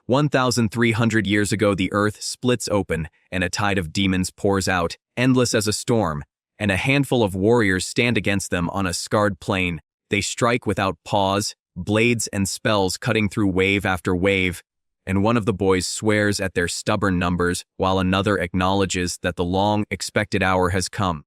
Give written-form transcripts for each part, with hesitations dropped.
1,300 years ago, the earth splits open, and a tide of demons pours out, endless as a storm, and a handful of warriors stand against them on a scarred plain. They strike without pause, blades and spells cutting through wave after wave, and one of the boys swears at their stubborn numbers, while another acknowledges that the long-expected hour has come.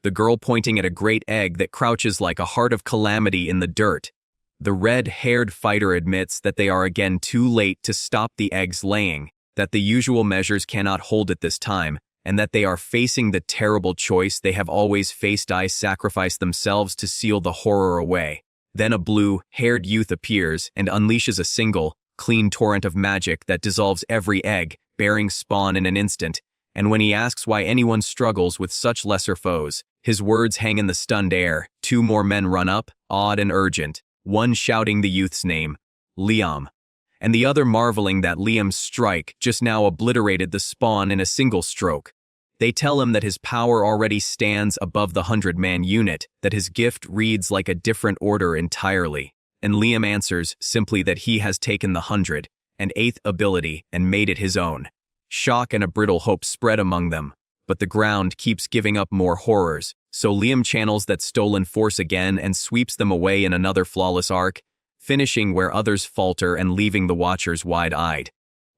The girl pointing at a great egg that crouches like a heart of calamity in the dirt. The red-haired fighter admits that they are again too late to stop the egg's laying, that the usual measures cannot hold it this time, and that they are facing the terrible choice they have always faced: I sacrifice themselves to seal the horror away. Then a blue-haired youth appears and unleashes a single, clean torrent of magic that dissolves every egg, bearing spawn in an instant, and when he asks why anyone struggles with such lesser foes, his words hang in the stunned air. Two more men run up, awed and urgent, one shouting the youth's name, Liam, and the other marveling that Liam's strike just now obliterated the spawn in a single stroke. They tell him that his power already stands above the 100-man unit, that his gift reads like a different order entirely, and Liam answers simply that he has taken the 108th ability and made it his own. Shock and a brittle hope spread among them, but the ground keeps giving up more horrors, so Liam channels that stolen force again and sweeps them away in another flawless arc, finishing where others falter and leaving the watchers wide-eyed.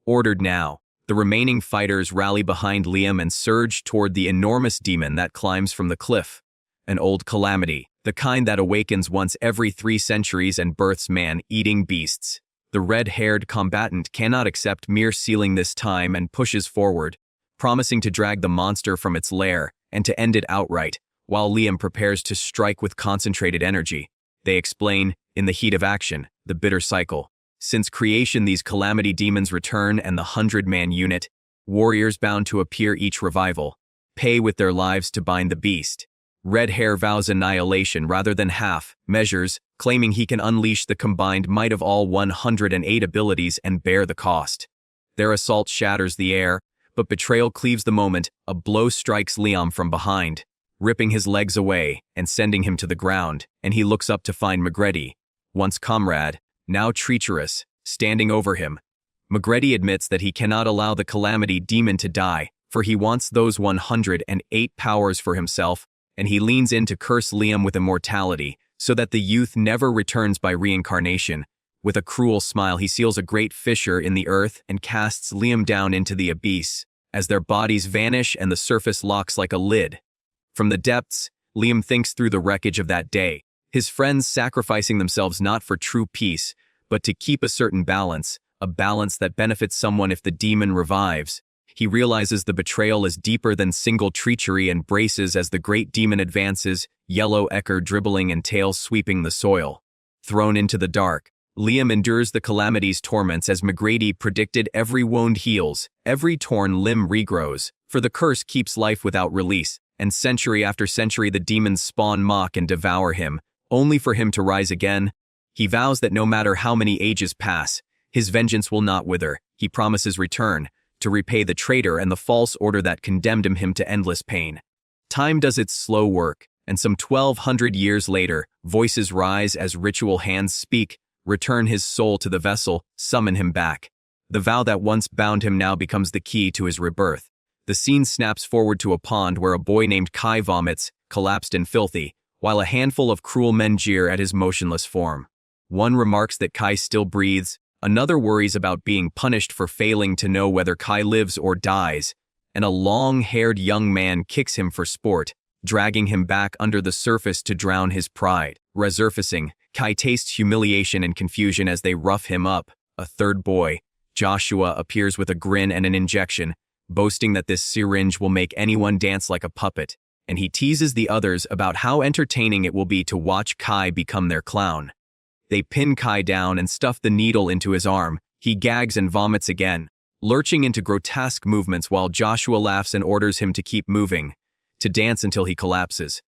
Ordered now, the remaining fighters rally behind Liam and surge toward the enormous demon that climbs from the cliff. An old calamity, the kind that awakens once every 3 centuries and births man-eating beasts. The red-haired combatant cannot accept mere ceiling this time and pushes forward, promising to drag the monster from its lair and to end it outright, while Liam prepares to strike with concentrated energy. They explain, in the heat of action, the bitter cycle. Since creation, these calamity demons return, and the 100-man unit, warriors bound to appear each revival, pay with their lives to bind the beast. Red Hair vows annihilation rather than half measures, claiming he can unleash the combined might of all 108 abilities and bear the cost. Their assault shatters the air, but betrayal cleaves the moment. A blow strikes Liam from behind, ripping his legs away and sending him to the ground, and he looks up to find Magretti, once comrade, now treacherous, standing over him. Magretti admits that he cannot allow the Calamity Demon to die, for he wants those 108 powers for himself, and he leans in to curse Liam with immortality, so that the youth never returns by reincarnation. With a cruel smile, he seals a great fissure in the earth and casts Liam down into the abyss, as their bodies vanish and the surface locks like a lid. From the depths, Liam thinks through the wreckage of that day, his friends sacrificing themselves not for true peace, but to keep a certain balance, a balance that benefits someone if the demon revives. He realizes the betrayal is deeper than single treachery and braces as the great demon advances, yellow ichor dribbling and tail sweeping the soil. Thrown into the dark, Liam endures the calamity's torments as Magretti predicted. Every wound heals, every torn limb regrows, for the curse keeps life without release, and century after century the demons spawn, mock and devour him, only for him to rise again. He vows that no matter how many ages pass, his vengeance will not wither. He promises return, to repay the traitor and the false order that condemned him to endless pain. Time does its slow work, and some 1,200 years later, voices rise as ritual hands speak, return his soul to the vessel, summon him back. The vow that once bound him now becomes the key to his rebirth. The scene snaps forward to a pond where a boy named Kai vomits, collapsed and filthy, while a handful of cruel men jeer at his motionless form. One remarks that Kai still breathes, another worries about being punished for failing to know whether Kai lives or dies, and a long-haired young man kicks him for sport, dragging him back under the surface to drown his pride. Resurfacing, Kai tastes humiliation and confusion as they rough him up. A third boy, Joshua, appears with a grin and an injection, boasting that this syringe will make anyone dance like a puppet, and he teases the others about how entertaining it will be to watch Kai become their clown. They pin Kai down and stuff the needle into his arm. He gags and vomits again, lurching into grotesque movements while Joshua laughs and orders him to keep moving, to dance until he collapses.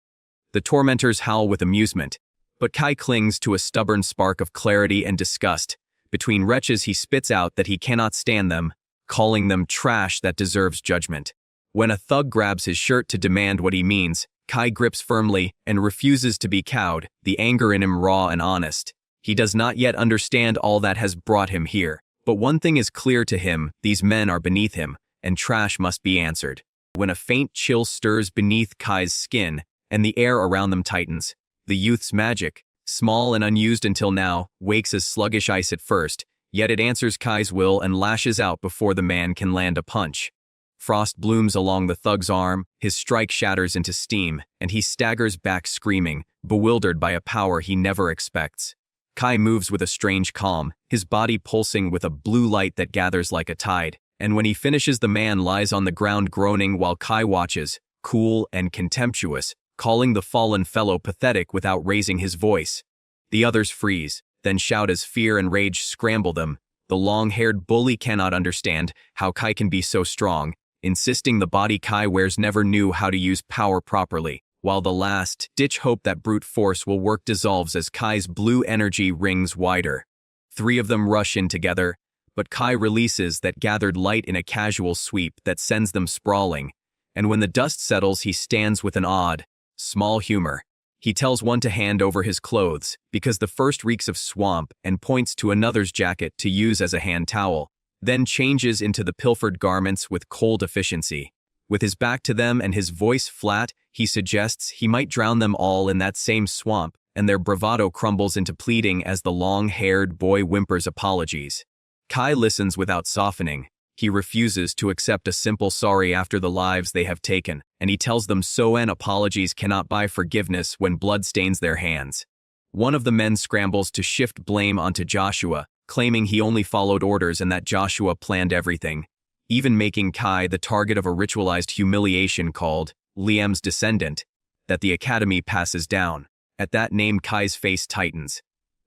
The tormentors howl with amusement, but Kai clings to a stubborn spark of clarity and disgust. Between retches he spits out that he cannot stand them, calling them trash that deserves judgment. When a thug grabs his shirt to demand what he means, Kai grips firmly and refuses to be cowed, the anger in him raw and honest. He does not yet understand all that has brought him here. But one thing is clear to him: these men are beneath him, and trash must be answered. When a faint chill stirs beneath Kai's skin, and the air around them tightens, the youth's magic, small and unused until now, wakes as sluggish ice at first, yet it answers Kai's will and lashes out before the man can land a punch. Frost blooms along the thug's arm, his strike shatters into steam, and he staggers back screaming, bewildered by a power he never expects. Kai moves with a strange calm, his body pulsing with a blue light that gathers like a tide, and when he finishes, the man lies on the ground groaning while Kai watches, cool and contemptuous, calling the fallen fellow pathetic without raising his voice. The others freeze, then shout as fear and rage scramble them. The long-haired bully cannot understand how Kai can be so strong, insisting the body Kai wears never knew how to use power properly, while the last-ditch hope that brute force will work dissolves as Kai's blue energy rings wider. 3 of them rush in together, but Kai releases that gathered light in a casual sweep that sends them sprawling, and when the dust settles, he stands with an odd, small humor. He tells one to hand over his clothes, because the first reeks of swamp, and points to another's jacket to use as a hand towel, then changes into the pilfered garments with cold efficiency. With his back to them and his voice flat, he suggests he might drown them all in that same swamp, and their bravado crumbles into pleading as the long-haired boy whimpers apologies. Kai listens without softening. He refuses to accept a simple sorry after the lives they have taken, and he tells them so, and apologies cannot buy forgiveness when blood stains their hands. One of the men scrambles to shift blame onto Joshua, claiming he only followed orders and that Joshua planned everything, even making Kai the target of a ritualized humiliation called Liam's Descendant, that the academy passes down. At that name, Kai's face tightens.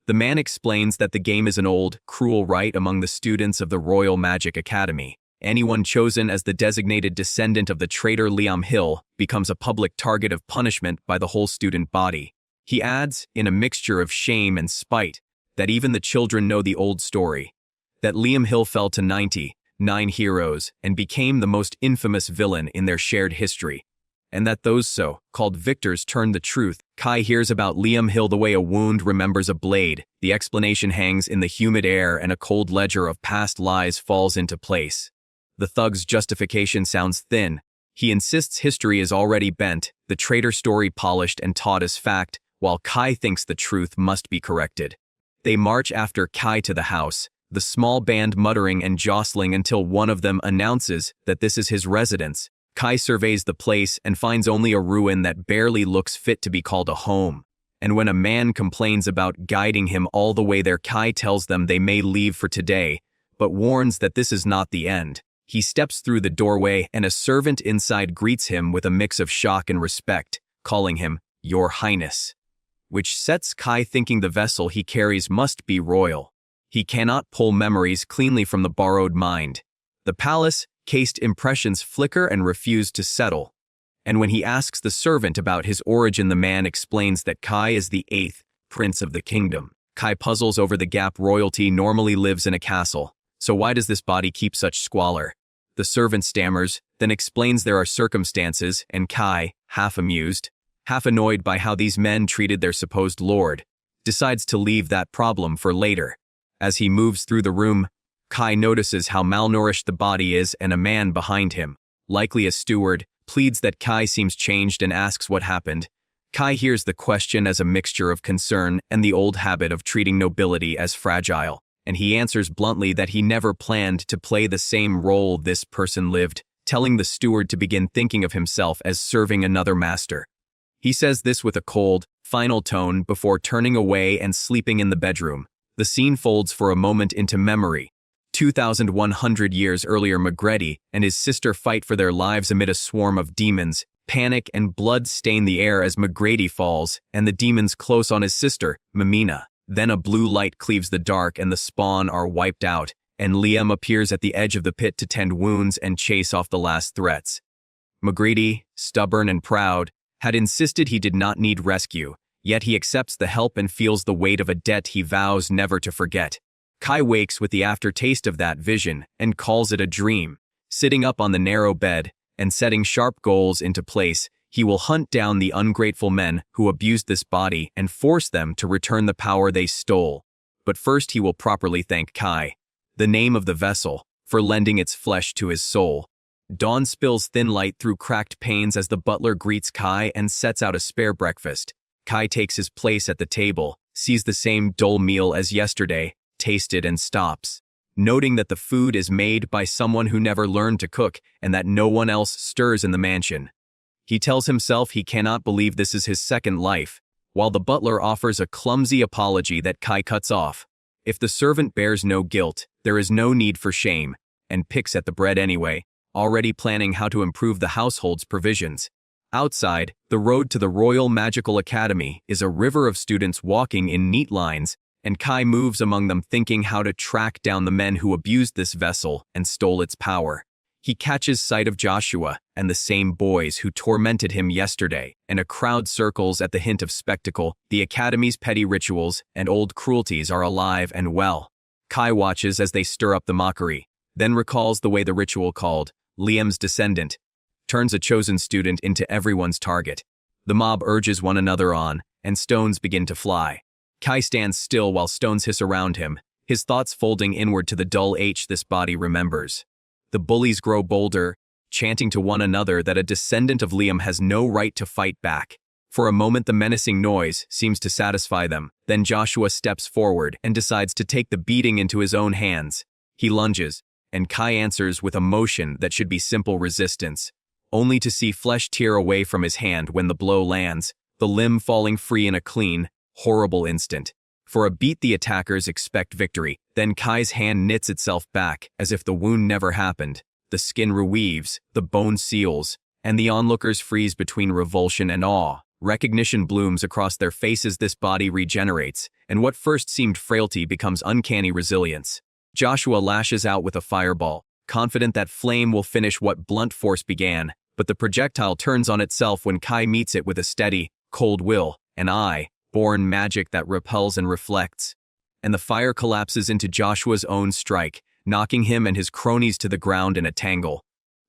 The man explains that the game is an old, cruel rite among the students of the Royal Magic Academy. Anyone chosen as the designated descendant of the traitor Liam Hill becomes a public target of punishment by the whole student body. He adds, in a mixture of shame and spite, that even the children know the old story, that Liam Hill fell to 99 heroes and became the most infamous villain in their shared history, and that those so-called victors turned the truth. Kai hears about Liam Hill the way a wound remembers a blade. The explanation hangs in the humid air and a cold ledger of past lies falls into place. The thug's justification sounds thin. He insists history is already bent, the traitor story polished and taught as fact, while Kai thinks the truth must be corrected. They march after Kai to the house, the small band muttering and jostling until one of them announces that this is his residence. Kai surveys the place and finds only a ruin that barely looks fit to be called a home. And when a man complains about guiding him all the way there, Kai tells them they may leave for today, but warns that this is not the end. He steps through the doorway and a servant inside greets him with a mix of shock and respect, calling him Your Highness, which sets Kai thinking the vessel he carries must be royal. He cannot pull memories cleanly from the borrowed mind. The palace-cased impressions flicker and refuse to settle. And when he asks the servant about his origin, the man explains that Kai is the 8th prince of the kingdom. Kai puzzles over the gap. Royalty normally lives in a castle, so why does this body keep such squalor? The servant stammers, then explains there are circumstances, and Kai, half amused, half annoyed by how these men treated their supposed lord, decides to leave that problem for later. As he moves through the room, Kai notices how malnourished the body is, and a man behind him, likely a steward, pleads that Kai seems changed and asks what happened. Kai hears the question as a mixture of concern and the old habit of treating nobility as fragile, and he answers bluntly that he never planned to play the same role this person lived, telling the steward to begin thinking of himself as serving another master. He says this with a cold, final tone before turning away and sleeping in the bedroom. The scene folds for a moment into memory. 2,100 years earlier, Magredi and his sister fight for their lives amid a swarm of demons. Panic and blood stain the air as Magredi falls, and the demons close on his sister, Mamina. Then a blue light cleaves the dark and the spawn are wiped out, and Liam appears at the edge of the pit to tend wounds and chase off the last threats. Magredi, stubborn and proud, had insisted he did not need rescue, yet he accepts the help and feels the weight of a debt he vows never to forget. Kai wakes with the aftertaste of that vision and calls it a dream. Sitting up on the narrow bed and setting sharp goals into place, he will hunt down the ungrateful men who abused this body and force them to return the power they stole. But first he will properly thank Kai. the name of the vessel, for lending its flesh to his soul. Dawn spills thin light through cracked panes as the butler greets Kai and sets out a spare breakfast. Kai takes his place at the table, sees the same dull meal as yesterday, tastes it and stops, noting that the food is made by someone who never learned to cook and that no one else stirs in the mansion. He tells himself he cannot believe this is his second life, while the butler offers a clumsy apology that Kai cuts off. If the servant bears no guilt, there is no need for shame, and picks at the bread anyway, already planning how to improve the household's provisions. Outside, the road to the Royal Magical Academy is a river of students walking in neat lines, and Kai moves among them thinking how to track down the men who abused this vessel and stole its power. He catches sight of Joshua and the same boys who tormented him yesterday, and a crowd circles at the hint of spectacle. The Academy's petty rituals and old cruelties are alive and well. Kai watches as they stir up the mockery, then recalls the way the ritual called Liam's descendant turns a chosen student into everyone's target. The mob urges one another on, and stones begin to fly. Kai stands still while stones hiss around him, his thoughts folding inward to the dull H this body remembers. The bullies grow bolder, chanting to one another that a descendant of Liam has no right to fight back. For a moment the menacing noise seems to satisfy them, then Joshua steps forward and decides to take the beating into his own hands. He lunges, and Kai answers with a motion that should be simple resistance, only to see flesh tear away from his hand when the blow lands, the limb falling free in a clean, horrible instant. For a beat the attackers expect victory, then Kai's hand knits itself back as if the wound never happened. The skin reweaves, the bone seals, and the onlookers freeze between revulsion and awe. Recognition blooms across their faces. This body regenerates, and what first seemed frailty becomes uncanny resilience. Joshua lashes out with a fireball, confident that flame will finish what blunt force began, but the projectile turns on itself when Kai meets it with a steady, cold will, an eye-born magic that repels and reflects. And the fire collapses into Joshua's own strike, knocking him and his cronies to the ground in a tangle.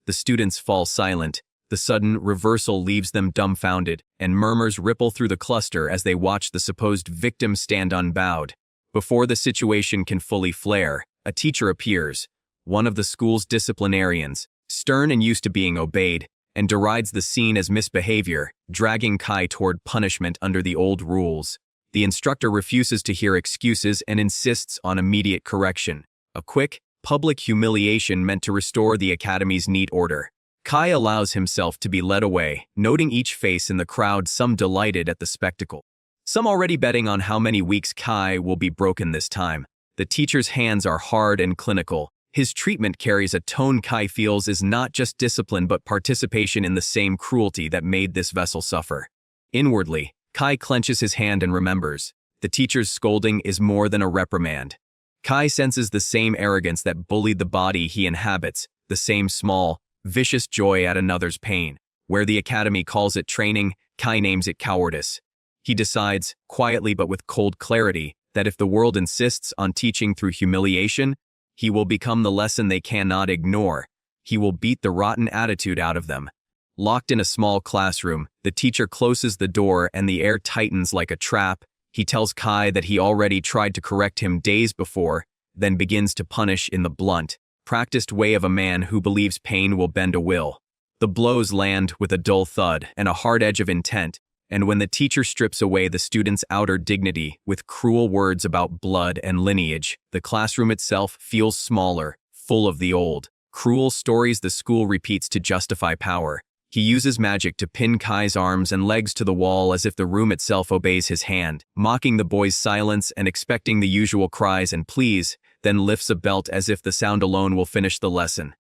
The students fall silent. The sudden reversal leaves them dumbfounded, and murmurs ripple through the cluster as they watch the supposed victim stand unbowed. Before the situation can fully flare, a teacher appears, one of the school's disciplinarians, stern and used to being obeyed, and derides the scene as misbehavior, dragging Kai toward punishment under the old rules. The instructor refuses to hear excuses and insists on immediate correction, a quick, public humiliation meant to restore the academy's neat order. Kai allows himself to be led away, noting each face in the crowd, some delighted at the spectacle, some already betting on how many weeks Kai will be broken this time. The teacher's hands are hard and clinical. His treatment carries a tone Kai feels is not just discipline but participation in the same cruelty that made this vessel suffer. Inwardly, Kai clenches his hand and remembers. The teacher's scolding is more than a reprimand. Kai senses the same arrogance that bullied the body he inhabits, the same small, vicious joy at another's pain. Where the academy calls it training, Kai names it cowardice. He decides, quietly but with cold clarity, that if the world insists on teaching through humiliation, he will become the lesson they cannot ignore. He will beat the rotten attitude out of them. Locked in a small classroom, the teacher closes the door and the air tightens like a trap. He tells Kai that he already tried to correct him days before, then begins to punish in the blunt, practiced way of a man who believes pain will bend a will. The blows land with a dull thud and a hard edge of intent, and when the teacher strips away the student's outer dignity with cruel words about blood and lineage, the classroom itself feels smaller, full of the old, cruel stories the school repeats to justify power. He uses magic to pin Kai's arms and legs to the wall as if the room itself obeys his hand, mocking the boy's silence and expecting the usual cries and pleas, then lifts a belt as if the sound alone will finish the lesson.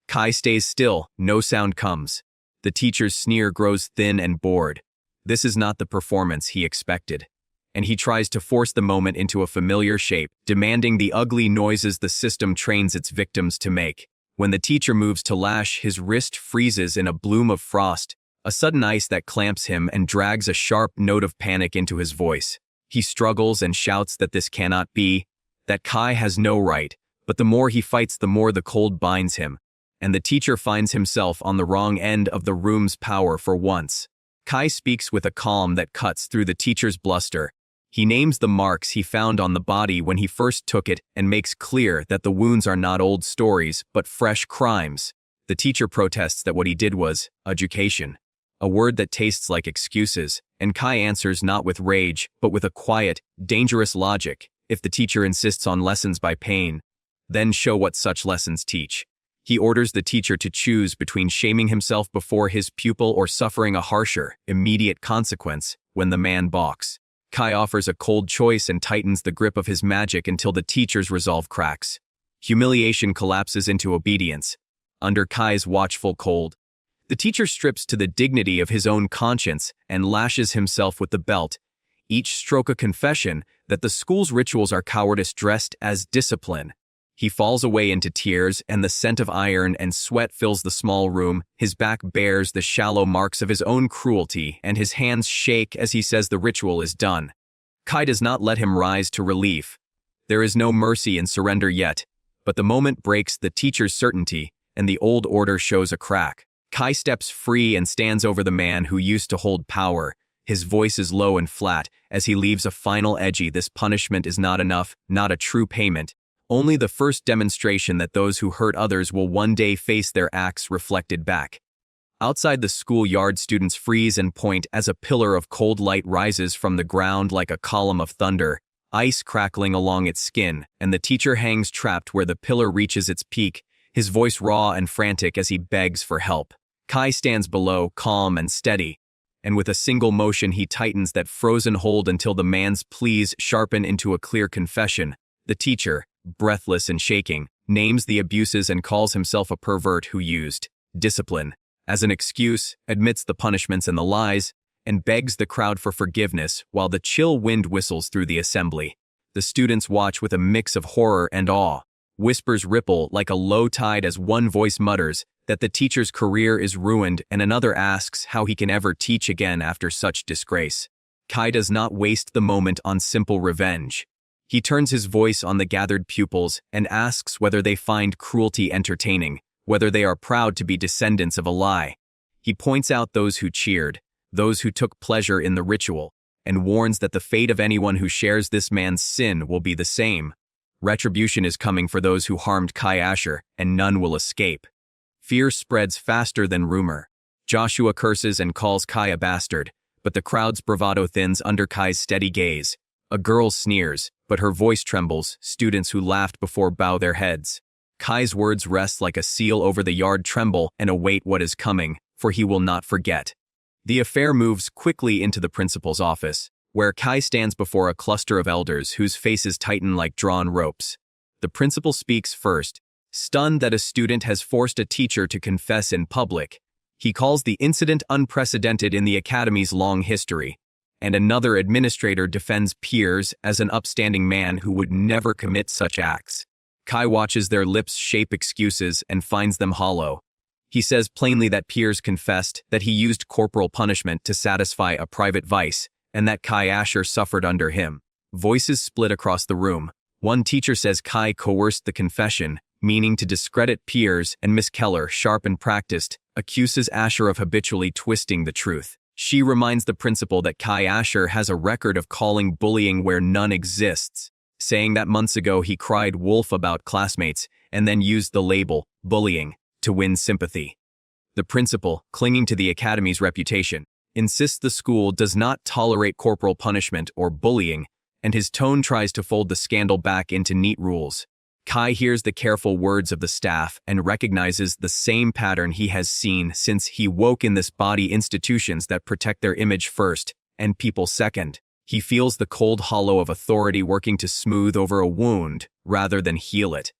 Kai stays still, no sound comes. The teacher's sneer grows thin and bored. This is not the performance he expected, and he tries to force the moment into a familiar shape, demanding the ugly noises the system trains its victims to make. When the teacher moves to lash, his wrist freezes in a bloom of frost, a sudden ice that clamps him and drags a sharp note of panic into his voice. He struggles and shouts that this cannot be, that Kai has no right, but the more he fights the more the cold binds him, and the teacher finds himself on the wrong end of the room's power for once. Kai speaks with a calm that cuts through the teacher's bluster. He names the marks he found on the body when he first took it and makes clear that the wounds are not old stories, but fresh crimes. The teacher protests that what he did was education, a word that tastes like excuses, and Kai answers not with rage, but with a quiet, dangerous logic. If the teacher insists on lessons by pain, then show what such lessons teach. He orders the teacher to choose between shaming himself before his pupil or suffering a harsher, immediate consequence when the man balks. Kai offers a cold choice and tightens the grip of his magic until the teacher's resolve cracks. Humiliation collapses into obedience. Under Kai's watchful cold, the teacher strips to the dignity of his own conscience and lashes himself with the belt, each stroke a confession that the school's rituals are cowardice dressed as discipline. He falls away into tears, and the scent of iron and sweat fills the small room. His back bears the shallow marks of his own cruelty, and his hands shake as he says the ritual is done. Kai does not let him rise to relief. There is no mercy in surrender yet, but the moment breaks the teacher's certainty, and the old order shows a crack. Kai steps free and stands over the man who used to hold power. His voice is low and flat as he leaves a final edgy "This punishment is not enough, not a true payment. Only the first demonstration that those who hurt others will one day face their acts reflected back." Outside the schoolyard, students freeze and point as a pillar of cold light rises from the ground like a column of thunder, ice crackling along its skin, and the teacher hangs trapped where the pillar reaches its peak, his voice raw and frantic as he begs for help. Kai stands below, calm and steady, and with a single motion he tightens that frozen hold until the man's pleas sharpen into a clear confession. The teacher, breathless and shaking, names the abuses and calls himself a pervert who used discipline as an excuse, admits the punishments and the lies, and begs the crowd for forgiveness while the chill wind whistles through the assembly. The students watch with a mix of horror and awe. Whispers ripple like a low tide as one voice mutters that the teacher's career is ruined and another asks how he can ever teach again after such disgrace. Kai does not waste the moment on simple revenge. He turns his voice on the gathered pupils and asks whether they find cruelty entertaining, whether they are proud to be descendants of a lie. He points out those who cheered, those who took pleasure in the ritual, and warns that the fate of anyone who shares this man's sin will be the same. Retribution is coming for those who harmed Kai Asher, and none will escape. Fear spreads faster than rumor. Joshua curses and calls Kai a bastard, but the crowd's bravado thins under Kai's steady gaze. A girl sneers, but her voice trembles. Students who laughed before bow their heads. Kai's words rest like a seal over the yard, tremble and await what is coming, for he will not forget. The affair moves quickly into the principal's office, where Kai stands before a cluster of elders whose faces tighten like drawn ropes. The principal speaks first, stunned that a student has forced a teacher to confess in public. He calls the incident unprecedented in the academy's long history, and another administrator defends Piers as an upstanding man who would never commit such acts. Kai watches their lips shape excuses and finds them hollow. He says plainly that Piers confessed that he used corporal punishment to satisfy a private vice, and that Kai Asher suffered under him. Voices split across the room. One teacher says Kai coerced the confession, meaning to discredit Piers, and Miss Keller, sharp and practiced, accuses Asher of habitually twisting the truth. She reminds the principal that Kai Asher has a record of calling bullying where none exists, saying that months ago he cried wolf about classmates and then used the label bullying to win sympathy. The principal, clinging to the academy's reputation, insists the school does not tolerate corporal punishment or bullying, and his tone tries to fold the scandal back into neat rules. Kai hears the careful words of the staff and recognizes the same pattern he has seen since he woke in this body: institutions that protect their image first and people second. He feels the cold hollow of authority working to smooth over a wound rather than heal it.